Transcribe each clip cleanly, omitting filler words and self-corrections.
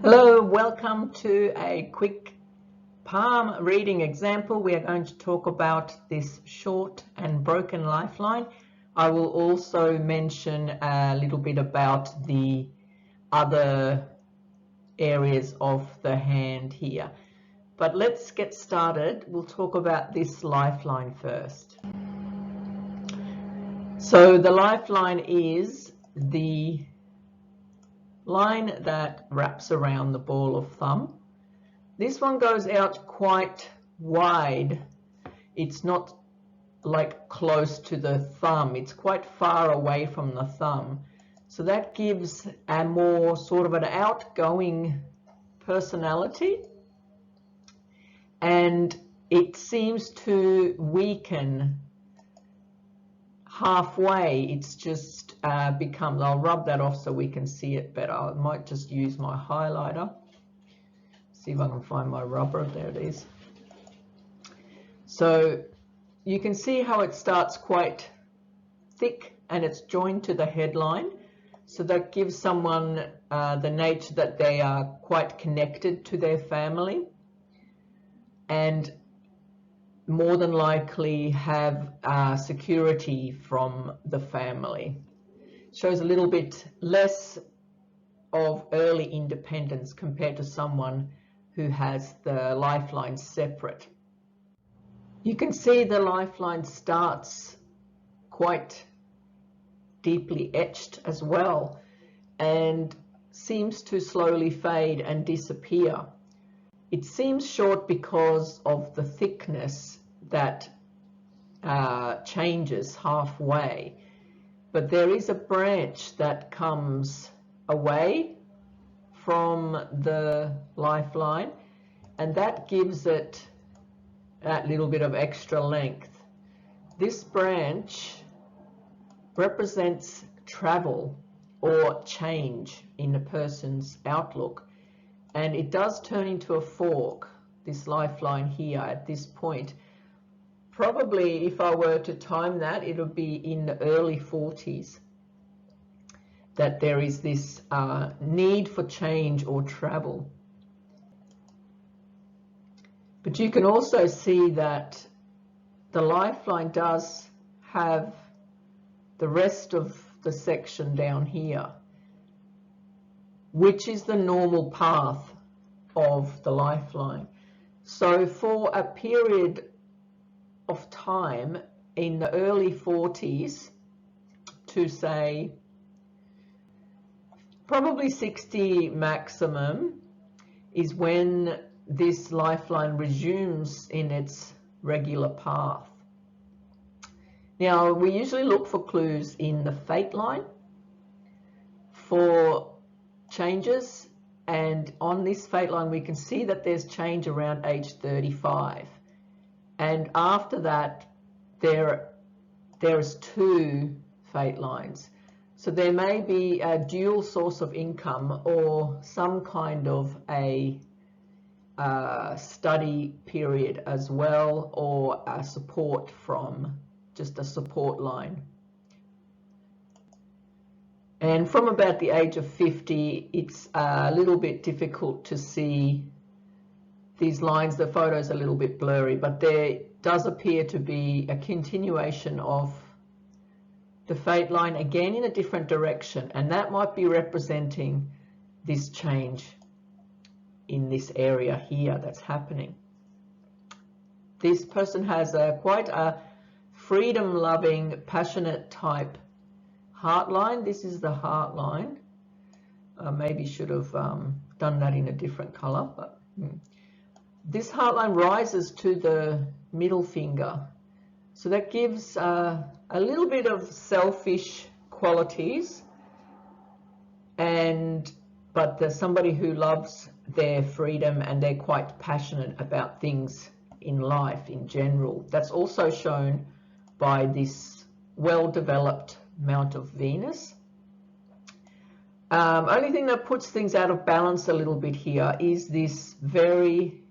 Hello, welcome to a quick palm reading example. We are going to talk about this short and broken lifeline. I will also mention a little bit about the other areas of the hand here. But let's get started. We'll talk about this lifeline first. So the lifeline is the line that wraps around the ball of thumb. This one goes out quite wide. It's not like close to the thumb. It's quite far away from the thumb. So that gives a more sort of an outgoing personality. And it seems to weaken halfway. It's just becomes, I'll rub that off so we can see it better. I might just use my highlighter. See if I can find my rubber. There it is. So you can see how it starts quite thick and it's joined to the headline. So that gives someone the nature that they are quite connected to their family and more than likely have security from the family. Shows a little bit less of early independence compared to someone who has the lifeline separate. You can see the lifeline starts quite deeply etched as well and seems to slowly fade and disappear. It seems short because of the thickness that changes halfway. But there is a branch that comes away from the lifeline, and that gives it that little bit of extra length. This branch represents travel or change in a person's outlook, and it does turn into a fork, this lifeline here at this point. Probably if I were to time that, it would be in the early 40s that there is this need for change or travel. But you can also see that the lifeline does have the rest of the section down here, which is the normal path of the lifeline. So for a period of time in the early 40s to say probably 60 maximum is when this lifeline resumes in its regular path. Now we usually look for clues in the fate line for changes, and on this fate line we can see that there's change around age 35. And after that, there's two fate lines. So there may be a dual source of income or some kind of a study period as well, or a support from just a support line. And from about the age of 50, it's a little bit difficult to see these lines. The photo's a little bit blurry, but there does appear to be a continuation of the fate line again in a different direction, and that might be representing this change in this area here that's happening. This person has quite a freedom-loving, passionate type Heartline. This is the Heartline. Maybe should have done that in a different color, but this Heartline rises to the middle finger. So that gives a little bit of selfish qualities, but there's somebody who loves their freedom and they're quite passionate about things in life in general. That's also shown by this well-developed Mount of Venus. Only thing that puts things out of balance a little bit here is this very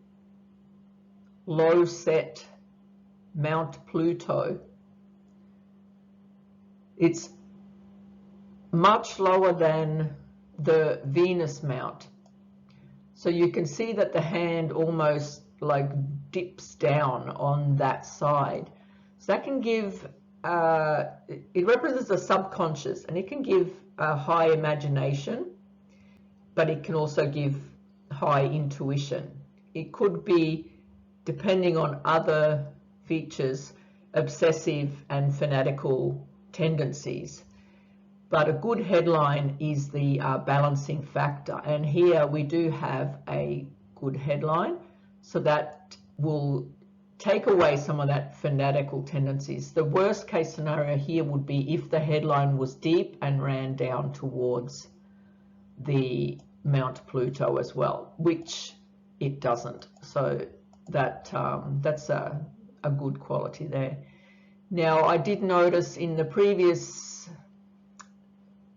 low set Mount Pluto. It's much lower than the Venus mount. So you can see that the hand almost like dips down on that side. So that can give, it represents the subconscious, and it can give a high imagination, but it can also give high intuition. It could be, depending on other features, obsessive and fanatical tendencies. But a good headline is the balancing factor. And here we do have a good headline, so that will take away some of that fanatical tendencies. The worst case scenario here would be if the headline was deep and ran down towards the Mount Pluto as well, which it doesn't. So that that's a good quality there. Now, I did notice in the previous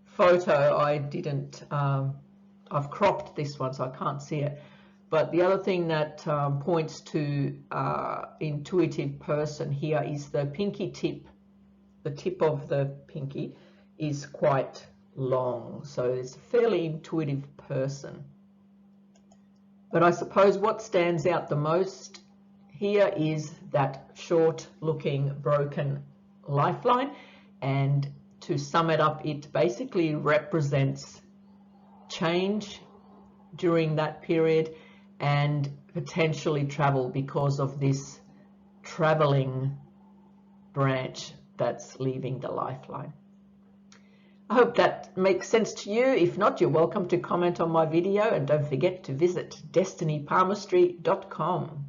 photo, I didn't, I've cropped this one so I can't see it, but the other thing that points to intuitive person here is the pinky tip. The tip of the pinky is quite long, so it's a fairly intuitive person. But I suppose what stands out the most here is that short looking broken lifeline, and to sum it up, it basically represents change during that period and potentially travel because of this traveling branch that's leaving the lifeline. I hope that makes sense to you. If not, you're welcome to comment on my video, and don't forget to visit destinypalmistry.com.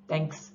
Thanks.